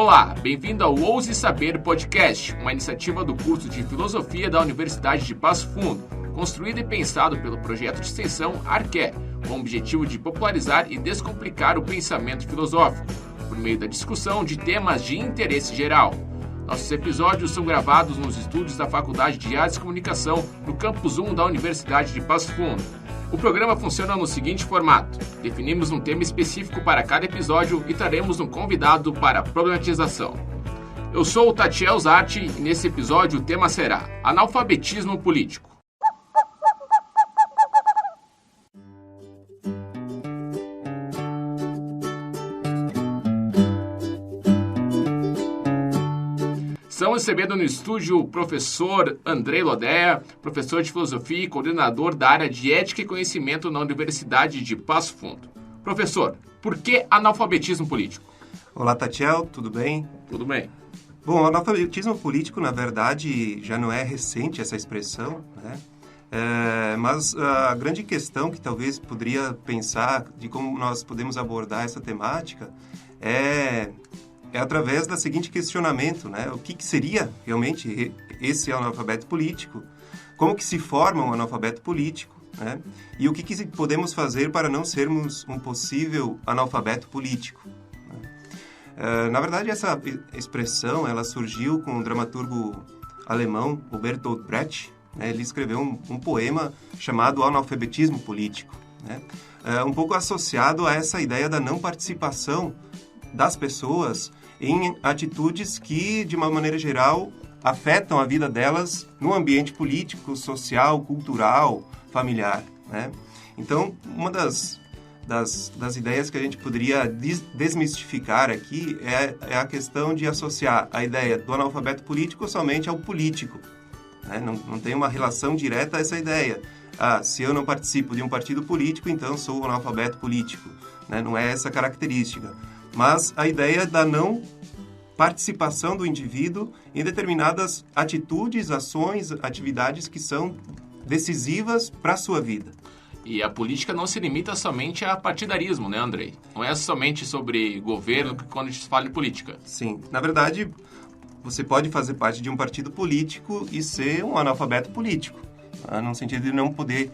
Olá, bem-vindo ao Ouse Saber Podcast, uma iniciativa do curso de Filosofia da Universidade de Passo Fundo, construído e pensado pelo projeto de extensão Arqué, com o objetivo de popularizar e descomplicar o pensamento filosófico, por meio da discussão de temas de interesse geral. Nossos episódios são gravados nos estúdios da Faculdade de Artes e Comunicação, no Campus 1 da Universidade de Passo Fundo. O programa funciona no seguinte formato: definimos um tema específico para cada episódio e traremos um convidado para a problematização. Eu sou o Tatiel Zatti e nesse episódio o tema será analfabetismo político. Estamos recebendo no estúdio o professor Andrei Lodéa, professor de filosofia e coordenador da área de ética e conhecimento na Universidade de Passo Fundo. Professor, por que analfabetismo político? Olá, Tatiel, tudo bem? Tudo bem. Bom, analfabetismo político, na verdade, já não é recente essa expressão, né? Mas a grande questão que talvez poderia pensar de como nós podemos abordar essa temática é através do seguinte questionamento, né? O que seria realmente esse analfabeto político? Como que se forma um analfabeto político? Né? E o que podemos fazer para não sermos um possível analfabeto político? Na verdade, essa expressão ela surgiu com o dramaturgo alemão o Bertolt Brecht. Né? Ele escreveu um poema chamado Analfabetismo Político, né? Um pouco associado a essa ideia da não participação das pessoas em atitudes que, de uma maneira geral, afetam a vida delas no ambiente político, social, cultural, familiar, né? Então, uma das ideias que a gente poderia desmistificar aqui é a questão de associar a ideia do analfabeto político somente ao político, né? Não tem uma relação direta a essa ideia. Se eu não participo de um partido político, então sou um analfabeto político, né? Não é essa característica. Mas a ideia da não participação do indivíduo em determinadas atitudes, ações, atividades que são decisivas para a sua vida. E a política não se limita somente a partidarismo, né, Andrei? Não é somente sobre governo quando a gente fala de política. Sim, na verdade, você pode fazer parte de um partido político e ser um analfabeto político, tá? No sentido de não poder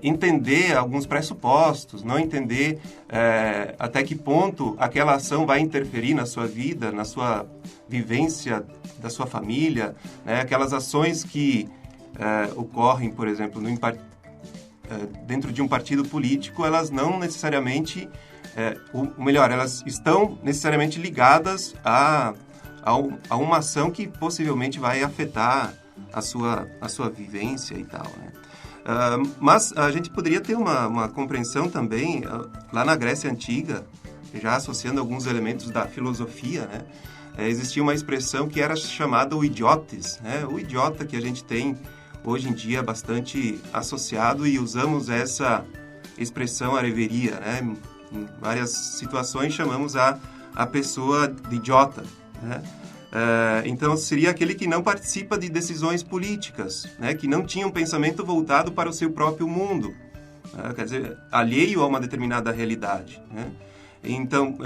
entender alguns pressupostos, não entender até que ponto aquela ação vai interferir na sua vida, na sua vivência da sua família, né? Aquelas ações que ocorrem, por exemplo, dentro de um partido político, elas não necessariamente, elas estão necessariamente ligadas a uma ação que possivelmente vai afetar a sua vivência e tal, né? Mas a gente poderia ter uma compreensão também, lá na Grécia Antiga, já associando alguns elementos da filosofia, né? Existia uma expressão que era chamada o idiotes, né? O idiota que a gente tem hoje em dia bastante associado e usamos essa expressão a reveria, né? Em várias situações chamamos a pessoa de idiota, né? Então, seria aquele que não participa de decisões políticas, né? Que não tinha um pensamento voltado para o seu próprio mundo, né? Quer dizer, alheio a uma determinada realidade, né? Então,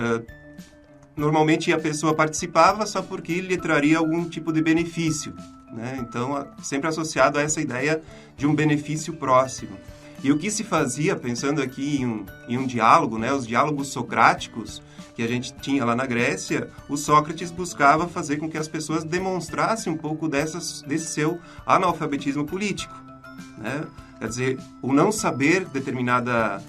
normalmente a pessoa participava só porque lhe traria algum tipo de benefício, né? Então, sempre associado a essa ideia de um benefício próximo. E o que se fazia, pensando aqui em um diálogo, né? Os diálogos socráticos que a gente tinha lá na Grécia, o Sócrates buscava fazer com que as pessoas demonstrassem um pouco desse seu analfabetismo político, né? Quer dizer, o não saber determinada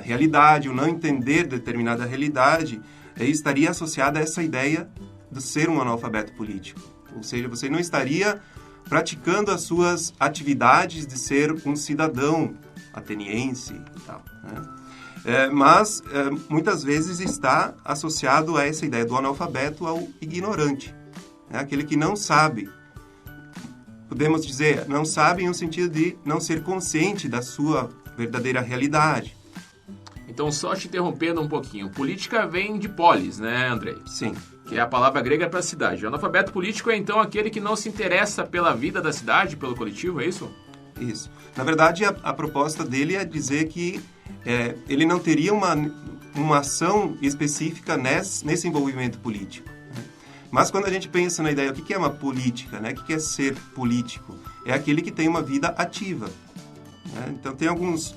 realidade, o não entender determinada realidade, estaria associado a essa ideia de ser um analfabeto político. Ou seja, você não estaria praticando as suas atividades de ser um cidadão ateniense e tal, né? Mas muitas vezes está associado a essa ideia do analfabeto ao ignorante, né? Aquele que não sabe. Podemos dizer, não sabe no sentido de não ser consciente da sua verdadeira realidade. Então, só te interrompendo um pouquinho, política vem de polis, né, Andrei? Sim. Que é a palavra grega para cidade. O analfabeto político é, então, aquele que não se interessa pela vida da cidade, pelo coletivo, é isso? Isso. Na verdade, a proposta dele é dizer que ele não teria uma ação específica nesse envolvimento político. Mas quando a gente pensa na ideia, o que é uma política, né? O que é ser político? É aquele que tem uma vida ativa. Né? Então, tem alguns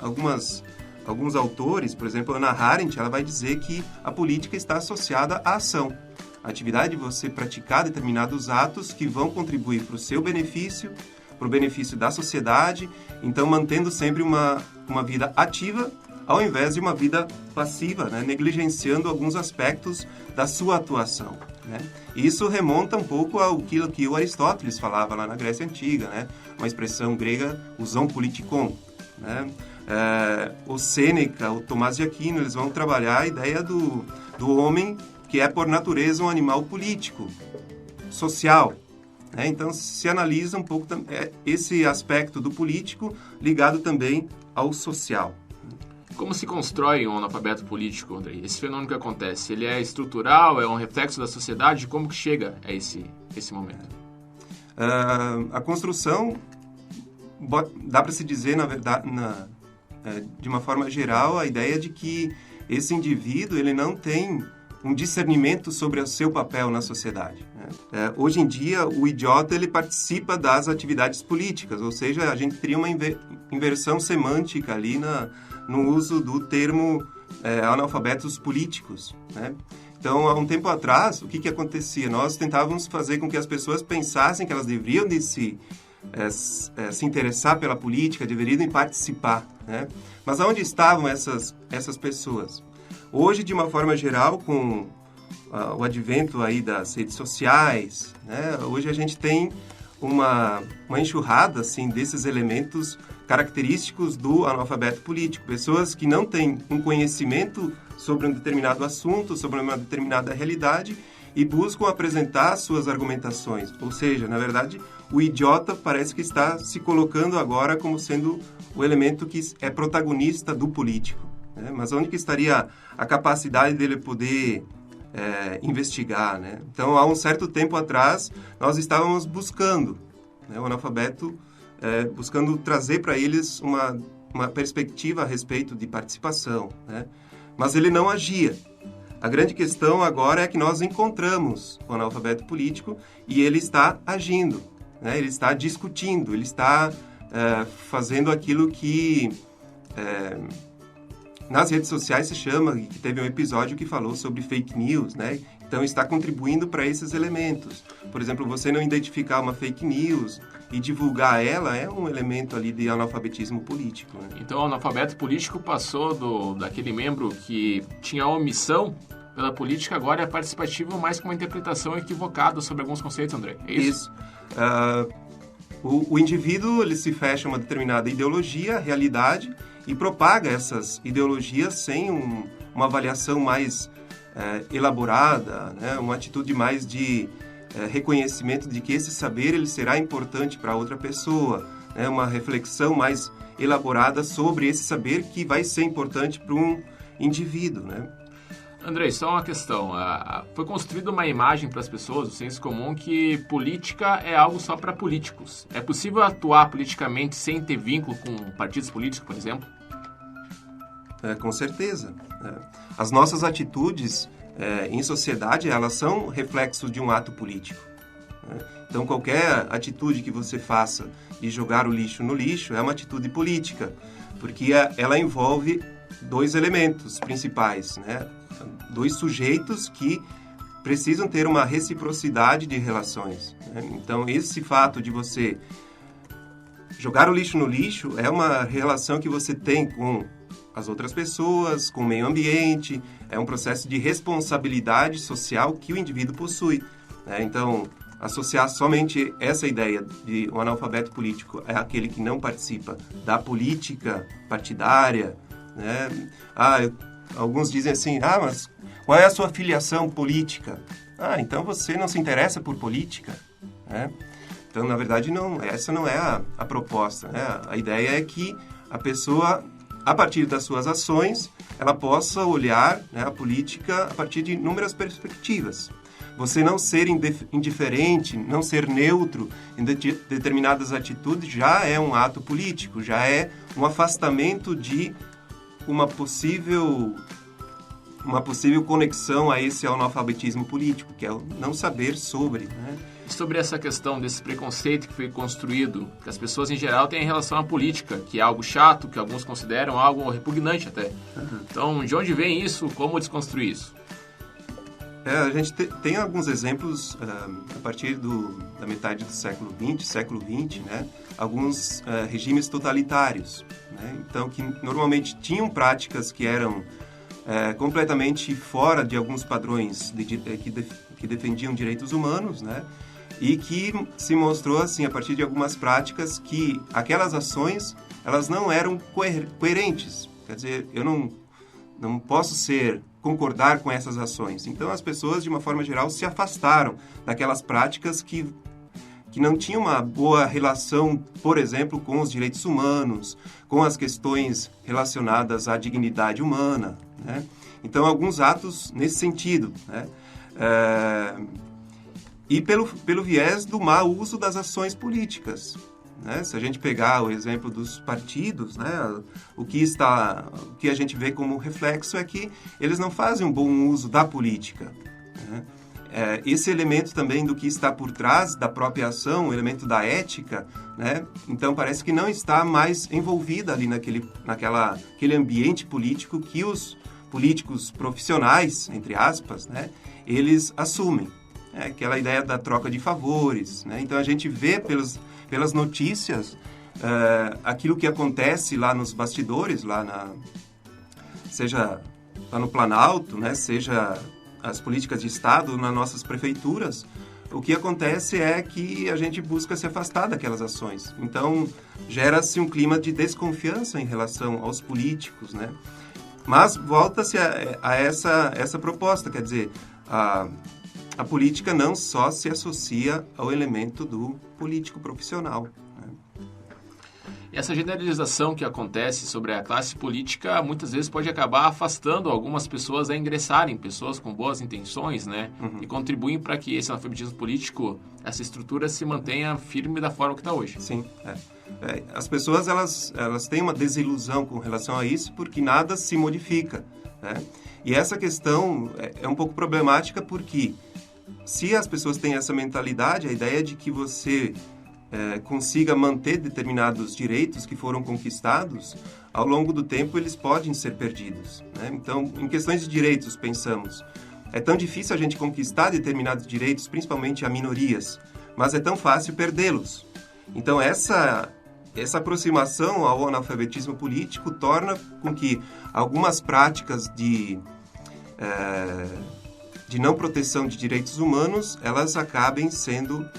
autores, por exemplo, Hannah Arendt, ela vai dizer que a política está associada à ação. A atividade de você praticar determinados atos que vão contribuir para o seu benefício, para o benefício da sociedade, então mantendo sempre uma vida ativa, ao invés de uma vida passiva, né? Negligenciando alguns aspectos da sua atuação. Né? E isso remonta um pouco ao que o Aristóteles falava lá na Grécia Antiga, né? Uma expressão grega, o zoon politikon. Né? O Sêneca, o Tomás de Aquino, eles vão trabalhar a ideia do homem que é, por natureza, um animal político, social. Né? Então, se analisa um pouco esse aspecto do político ligado também ao social. Como se constrói um analfabeto político, Andrei? Esse fenômeno que acontece, ele é estrutural, é um reflexo da sociedade? Como que chega a esse momento? A construção, dá para se dizer, na verdade, de uma forma geral, a ideia de que esse indivíduo ele não tem um discernimento sobre o seu papel na sociedade. Né? Hoje em dia, o idiota ele participa das atividades políticas, ou seja, a gente cria uma inversão semântica ali no uso do termo analfabetos políticos. Né? Então, há um tempo atrás, o que acontecia? Nós tentávamos fazer com que as pessoas pensassem que elas deveriam de se interessar pela política, deveriam participar. Né? Mas aonde estavam essas pessoas? Hoje, de uma forma geral, com o advento aí das redes sociais, né? Hoje a gente tem uma enxurrada assim, desses elementos característicos do analfabeto político. Pessoas que não têm um conhecimento sobre um determinado assunto, sobre uma determinada realidade e buscam apresentar suas argumentações. Ou seja, na verdade, o idiota parece que está se colocando agora como sendo o elemento que é protagonista do político. Né? Mas onde que estaria a capacidade dele poder investigar? Né? Então, há um certo tempo atrás, nós estávamos buscando, né, o analfabeto, buscando trazer para eles uma perspectiva a respeito de participação. Né? Mas ele não agia. A grande questão agora é que nós encontramos o analfabeto político e ele está agindo, né? Ele está discutindo, ele está fazendo aquilo que nas redes sociais se chama, que teve um episódio que falou sobre fake news, né? Então está contribuindo para esses elementos. Por exemplo, você não identificar uma fake news e divulgar ela é um elemento ali de analfabetismo político. Né? Então o analfabeto político passou daquele membro que tinha omissão pela política, agora é participativo, mais com uma interpretação equivocada sobre alguns conceitos, André. É isso? O indivíduo ele se fecha a uma determinada ideologia, realidade, e propaga essas ideologias sem uma avaliação mais elaborada, né? Uma atitude mais de reconhecimento de que esse saber ele será importante para outra pessoa, né? Uma reflexão mais elaborada sobre esse saber que vai ser importante para um indivíduo. Né? Andrei, só uma questão. Foi construída uma imagem para as pessoas, o senso comum, que política é algo só para políticos. É possível atuar politicamente sem ter vínculo com partidos políticos, por exemplo? Com certeza. As nossas atitudes em sociedade, elas são reflexos de um ato político. Então, qualquer atitude que você faça de jogar o lixo no lixo é uma atitude política, porque ela envolve dois elementos principais, né? Dois sujeitos que precisam ter uma reciprocidade de relações. Né? Então, esse fato de você jogar o lixo no lixo é uma relação que você tem com as outras pessoas, com o meio ambiente, é um processo de responsabilidade social que o indivíduo possui. Né? Então, associar somente essa ideia de um analfabeto político é aquele que não participa da política partidária, né? Alguns dizem assim, mas qual é a sua filiação política? Então você não se interessa por política, né? Então, na verdade, essa não é a proposta, né? A ideia é que a pessoa, a partir das suas ações, ela possa olhar, né, a política a partir de inúmeras perspectivas. Você não ser indiferente, não ser neutro em determinadas atitudes já é um ato político, já é um afastamento de uma possível uma possível conexão a esse analfabetismo político, que é o não saber sobre, né? Sobre essa questão desse preconceito que foi construído, que as pessoas em geral têm em relação à política, que é algo chato, que alguns consideram algo repugnante até. Então, de onde vem isso? Como desconstruir isso? A gente tem alguns exemplos a partir da metade do século XX, né? Alguns regimes totalitários, né? Então, que normalmente tinham práticas que eram completamente fora de alguns padrões que defendiam direitos humanos, né? E que se mostrou, assim, a partir de algumas práticas, que aquelas ações, elas não eram coerentes. Quer dizer, eu não posso concordar com essas ações. Então, as pessoas, de uma forma geral, se afastaram daquelas práticas que não tinham uma boa relação, por exemplo, com os direitos humanos, com as questões relacionadas à dignidade humana, né? Então, alguns atos nesse sentido, né? E pelo viés do mau uso das ações políticas, né? Se a gente pegar o exemplo dos partidos, né? O que a gente vê como reflexo é que eles não fazem um bom uso da política, né? Esse elemento também do que está por trás da própria ação, o elemento da ética, né? Então parece que não está mais envolvida ali naquele ambiente político que os políticos profissionais, entre aspas, né? Eles assumem. Aquela ideia da troca de favores, né? Então a gente vê pelas notícias aquilo que acontece lá nos bastidores, seja lá no Planalto, né? Seja as políticas de Estado nas nossas prefeituras. O que acontece é que a gente busca se afastar daquelas ações. Então gera-se um clima de desconfiança em relação aos políticos, né? Mas volta-se a essa proposta, quer dizer, a política não só se associa ao elemento do político profissional, né? Essa generalização que acontece sobre a classe política muitas vezes pode acabar afastando algumas pessoas a ingressarem, pessoas com boas intenções, né? E contribuem para que esse analfabetismo político, essa estrutura se mantenha firme da forma que está hoje. Sim, as pessoas elas têm uma desilusão com relação a isso porque nada se modifica, né? E essa questão é um pouco problemática porque se as pessoas têm essa mentalidade, a ideia de que você consiga manter determinados direitos que foram conquistados, ao longo do tempo eles podem ser perdidos, né? Então, em questões de direitos, pensamos, é tão difícil a gente conquistar determinados direitos, principalmente a minorias, mas é tão fácil perdê-los. Então, essa aproximação ao analfabetismo político torna com que algumas práticas de não proteção de direitos humanos, elas acabem sendo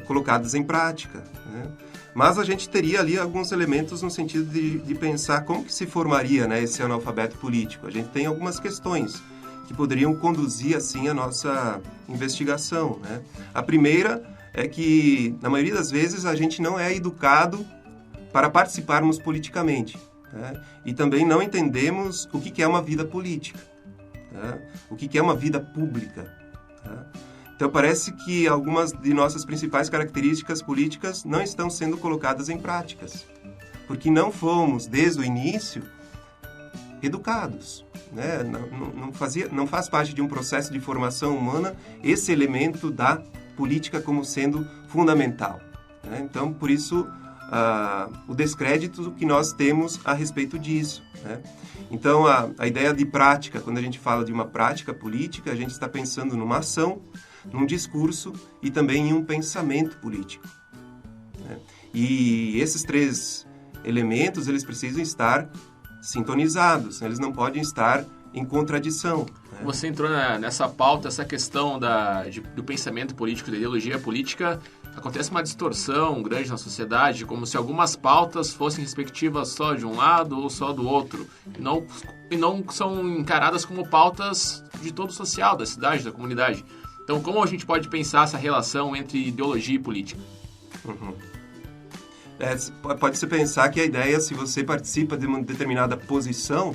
colocadas em prática, né? Mas a gente teria ali alguns elementos no sentido de pensar como que se formaria, né, esse analfabeto político. A gente tem algumas questões que poderiam conduzir, assim, a nossa investigação, né? A primeira é que, na maioria das vezes, a gente não é educado para participarmos politicamente, né? E também não entendemos o que é uma vida política, né? O que é uma vida pública, né? Então, parece que algumas de nossas principais características políticas não estão sendo colocadas em práticas, porque não fomos, desde o início, educados, né? Não faz parte de um processo de formação humana esse elemento da política como sendo fundamental, né? Então, por isso, o descrédito que nós temos a respeito disso, né? Então, a ideia de prática, quando a gente fala de uma prática política, a gente está pensando numa ação, num discurso e também em um pensamento político, né? E esses três elementos, eles precisam estar sintonizados, né? Eles não podem estar em contradição, né? Você entrou nessa pauta, essa questão do pensamento político, da ideologia política. Acontece uma distorção grande na sociedade, como se algumas pautas fossem respectivas só de um lado ou só do outro, e não são encaradas como pautas de todo o social, da cidade, da comunidade. Então, como a gente pode pensar essa relação entre ideologia e política? Pode-se pensar que a ideia, se você participa de uma determinada posição,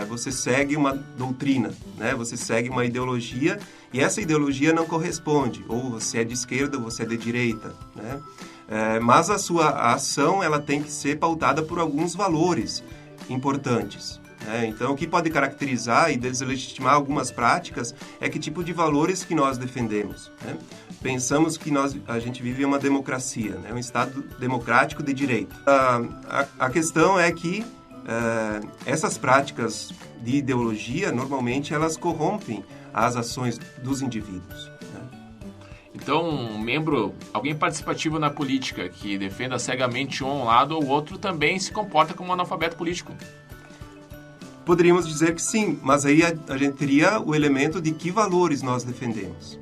você segue uma doutrina, né? Você segue uma ideologia e essa ideologia não corresponde. Ou você é de esquerda ou você é de direita, né? Mas a sua ação ela tem que ser pautada por alguns valores importantes, né? Então, o que pode caracterizar e deslegitimar algumas práticas é que tipo de valores que nós defendemos, né? Pensamos que a gente vive em uma democracia, né? Um Estado democrático de direito. A questão é que essas práticas de ideologia, normalmente, elas corrompem as ações dos indivíduos. Então, alguém participativo na política que defenda cegamente um lado ou outro também se comporta como um analfabeto político. Poderíamos dizer que sim, mas aí a gente teria o elemento de que valores nós defendemos,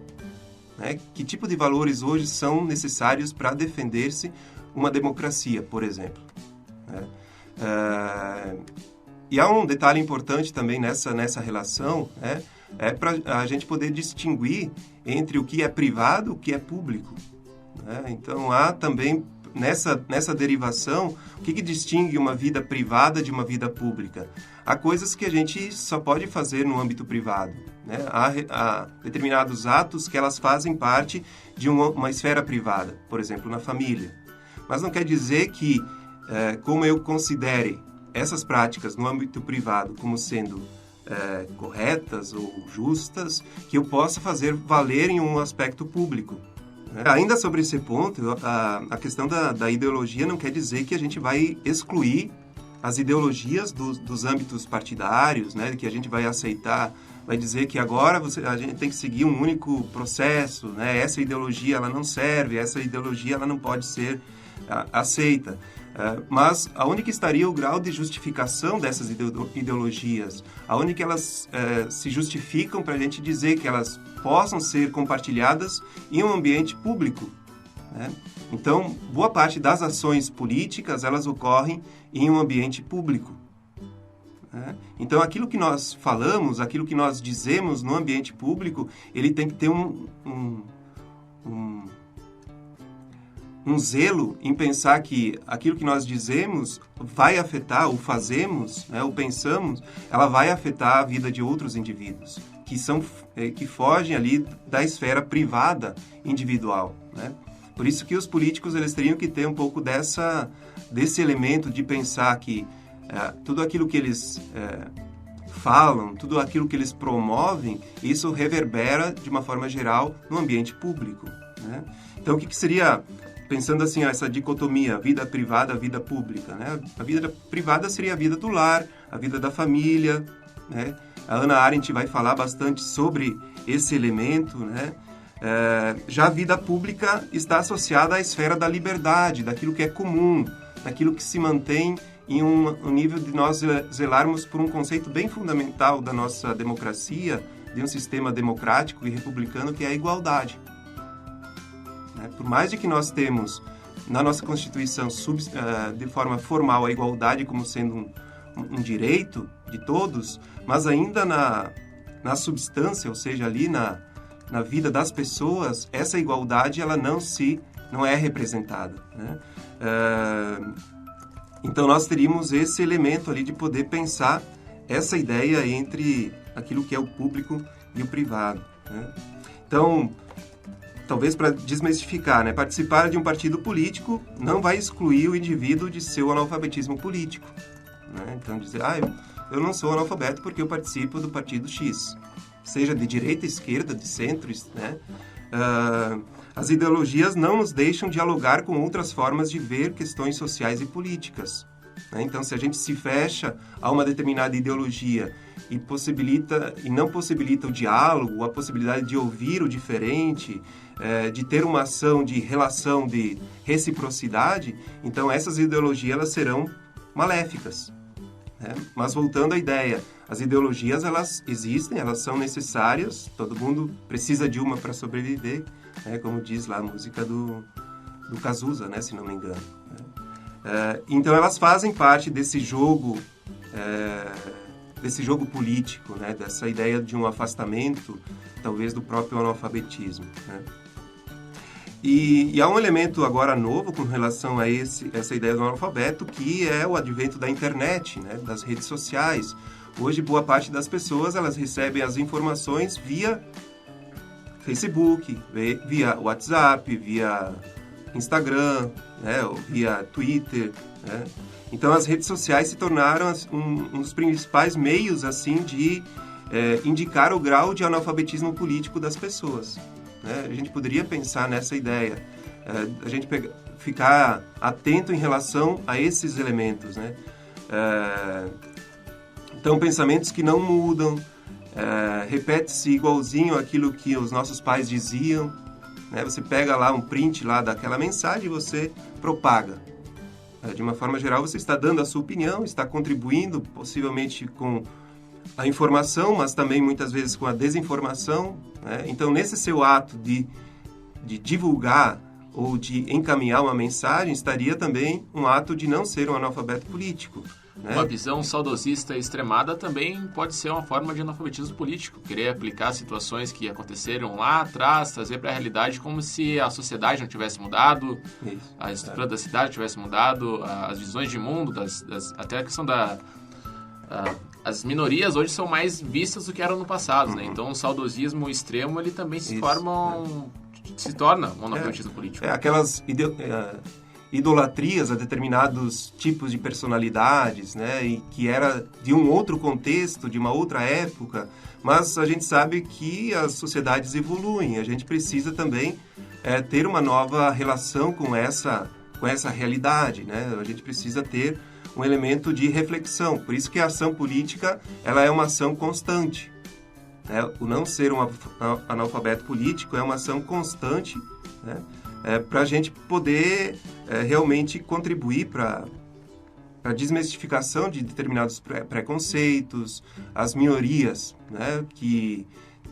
né? Que tipo de valores hoje são necessários para defender-se uma democracia, por exemplo, né? E há um detalhe importante também nessa relação, né? É para a gente poder distinguir entre o que é privado e o que é público, né? Então, há também, nessa derivação, o que distingue uma vida privada de uma vida pública? Há coisas que a gente só pode fazer no âmbito privado, né? Há determinados atos que elas fazem parte de uma esfera privada, por exemplo, na família. Mas não quer dizer que, como eu considere essas práticas no âmbito privado como sendo corretas ou justas, que eu possa fazer valer em um aspecto público. Ainda sobre esse ponto, a questão da ideologia não quer dizer que a gente vai excluir as ideologias dos âmbitos partidários, né? Que a gente vai aceitar, vai dizer que agora a gente tem que seguir um único processo, né? Essa ideologia ela não serve, essa ideologia ela não pode ser aceita. Mas aonde que estaria o grau de justificação dessas ideologias? Aonde que elas se justificam para a gente dizer que elas possam ser compartilhadas em um ambiente público, né? Então, boa parte das ações políticas, elas ocorrem em um ambiente público, né? Então, aquilo que nós falamos, aquilo que nós dizemos no ambiente público, ele tem que ter um zelo em pensar que aquilo que nós dizemos vai afetar, ou fazemos, né, ou pensamos, ela vai afetar a vida de outros indivíduos, que fogem ali da esfera privada individual, né? Por isso que os políticos eles teriam que ter um pouco desse elemento de pensar que tudo aquilo que eles falam, tudo aquilo que eles promovem, isso reverbera de uma forma geral no ambiente público, né? Então, o que seria... Pensando assim, essa dicotomia, vida privada, vida pública, né? A vida privada seria a vida do lar, a vida da família, né? A Hannah Arendt vai falar bastante sobre esse elemento, né? Já a vida pública está associada à esfera da liberdade, daquilo que é comum, daquilo que se mantém em um nível de nós zelarmos por um conceito bem fundamental da nossa democracia, de um sistema democrático e republicano, que é a igualdade. Por mais de que nós temos na nossa Constituição de forma formal a igualdade como sendo um direito de todos, mas ainda na substância, ou seja, ali na vida das pessoas, essa igualdade ela não é representada, né? Então nós teríamos esse elemento ali de poder pensar essa ideia entre aquilo que é o público e o privado, né? Então, talvez para desmistificar, né? Participar de um partido político não vai excluir o indivíduo de seu analfabetismo político, né? Então, dizer, eu não sou analfabeto porque eu participo do partido X, seja de direita, esquerda, de centro, né? As ideologias não nos deixam dialogar com outras formas de ver questões sociais e políticas, né? Então, se a gente se fecha a uma determinada ideologia e não possibilita o diálogo, a possibilidade de ouvir o diferente, de ter uma ação de relação, de reciprocidade, então essas ideologias elas serão maléficas, né? Mas voltando à ideia, as ideologias elas existem, elas são necessárias, todo mundo precisa de uma para sobreviver, né? Como diz lá a música do Cazuza, né? Se não me engano, né? Então elas fazem parte desse jogo político, né? Dessa ideia de um afastamento, talvez, do próprio analfabetismo, né? E há um elemento agora novo com relação a essa ideia do analfabeto, que é o advento da internet, né? Das redes sociais. Hoje, boa parte das pessoas elas recebem as informações via Facebook, via WhatsApp, via Instagram, né, ou via Twitter, né? Então, as redes sociais se tornaram um dos principais meios, assim, de indicar o grau de analfabetismo político das pessoas, né? A gente poderia pensar nessa ideia, a gente ficar atento em relação a esses elementos, né? Então, pensamentos que não mudam, repete-se igualzinho aquilo que os nossos pais diziam, né? Você pega lá um print lá daquela mensagem e você propaga. De uma forma geral, você está dando a sua opinião, está contribuindo possivelmente com a informação, mas também muitas vezes com a desinformação, né? Então, nesse seu ato de divulgar ou de encaminhar uma mensagem, estaria também um ato de não ser um analfabeto político, né? Uma visão saudosista extremada também pode ser uma forma de analfabetismo político. Querer aplicar situações que aconteceram lá atrás, trazer para a realidade como se a sociedade não tivesse mudado, a estrutura da cidade tivesse mudado, as visões de mundo, até a questão as minorias hoje são mais vistas do que eram no passado, né? Então o saudosismo extremo ele também se torna um analfabetismo político. Aquelas idolatrias a determinados tipos de personalidades, né, e que era de um outro contexto, de uma outra época, mas a gente sabe que as sociedades evoluem, a gente precisa também ter uma nova relação com essa realidade, né? A gente precisa ter um elemento de reflexão, por isso que a ação política ela é uma ação constante, né? O não ser um analfabeto político é uma ação constante, né? Para a gente poder realmente contribuir para a desmistificação de determinados preconceitos, as minorias, né, que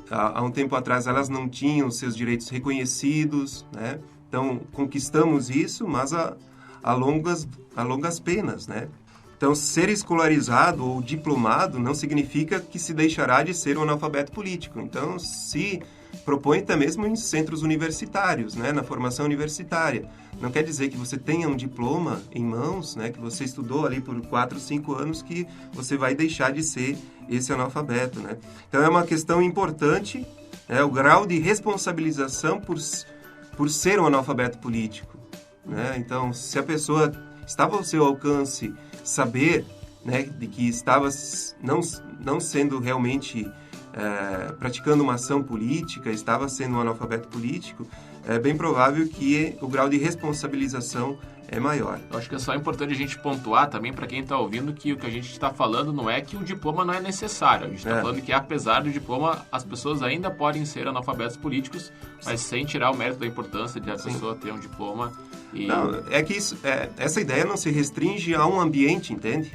há um tempo atrás elas não tinham seus direitos reconhecidos, né? Então, conquistamos isso, mas a longas penas, né? Então, ser escolarizado ou diplomado não significa que se deixará de ser um analfabeto político. Então, se propõe até mesmo em centros universitários, né, na formação universitária. Não quer dizer que você tenha um diploma em mãos, né, que você estudou ali por 4, 5 anos, que você vai deixar de ser esse analfabeto, né? Então, é uma questão importante, o grau de responsabilização por ser um analfabeto político, né? Então, se a pessoa estava ao seu alcance saber, né, de que estava não sendo realmente praticando uma ação política, estava sendo um analfabeto político, é bem provável que o grau de responsabilização é maior. Eu acho que é só importante a gente pontuar também para quem está ouvindo que o que a gente está falando não é que o diploma não é necessário. A gente está falando que apesar do diploma, as pessoas ainda podem ser analfabetos políticos, mas sem tirar o mérito da importância de a pessoa ter um diploma. Não, é que essa ideia não se restringe a um ambiente, entende?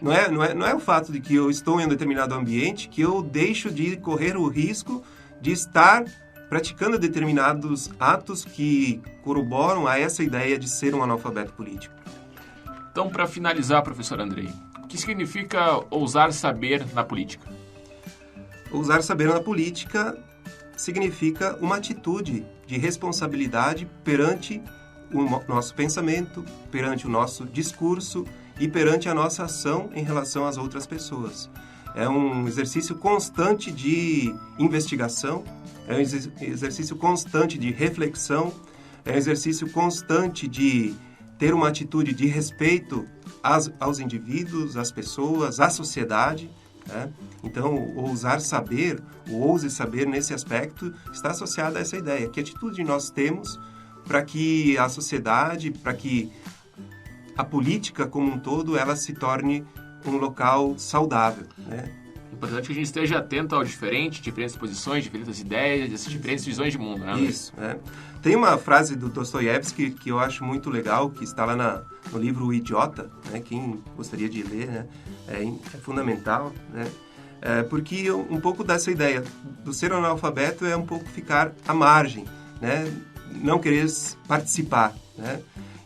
Não é o fato de que eu estou em um determinado ambiente que eu deixo de correr o risco de estar praticando determinados atos que corroboram a essa ideia de ser um analfabeto político. Então, para finalizar, professor Andrei, o que significa ousar saber na política? Ousar saber na política significa uma atitude de responsabilidade perante o nosso pensamento, perante o nosso discurso e perante a nossa ação em relação às outras pessoas. É um exercício constante de investigação, é um exercício constante de reflexão, é um exercício constante de ter uma atitude de respeito aos indivíduos, às pessoas, à sociedade, né? Então, ousar saber, o ouse saber nesse aspecto está associado a essa ideia. Que atitude nós temos para que a sociedade, para que a política como um todo, ela se torne um local saudável, né? É importante que a gente esteja atento ao diferentes posições, diferentes ideias, diferentes visões de mundo, né? Isso, né? Tem uma frase do Dostoiévski que eu acho muito legal, que está lá no livro O Idiota, né? Quem gostaria de ler, né? É fundamental, né? Porque um pouco dessa ideia do ser analfabeto é um pouco ficar à margem, né? Não querer participar, né?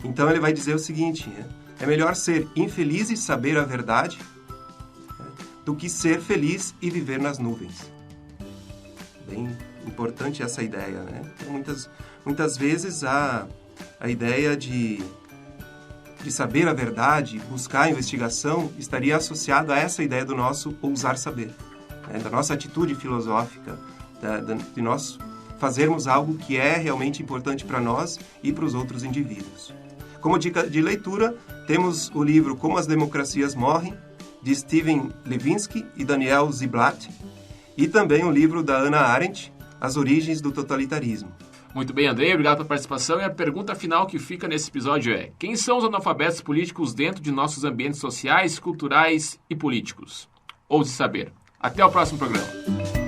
Então ele vai dizer o seguinte, né? É melhor ser infeliz e saber a verdade, né, do que ser feliz e viver nas nuvens. Bem importante essa ideia, né? Então, muitas vezes a ideia de saber a verdade, buscar a investigação, estaria associado a essa ideia do nosso ousar saber, né? Da nossa atitude filosófica, de nós fazermos algo que é realmente importante para nós e para os outros indivíduos. Como dica de leitura, temos o livro Como as Democracias Morrem, de Steven Levinsky e Daniel Ziblatt, e também o livro da Hannah Arendt, As Origens do Totalitarismo. Muito bem, Andrei, obrigado pela participação. E a pergunta final que fica nesse episódio é: quem são os analfabetos políticos dentro de nossos ambientes sociais, culturais e políticos? Ouse saber. Até o próximo programa.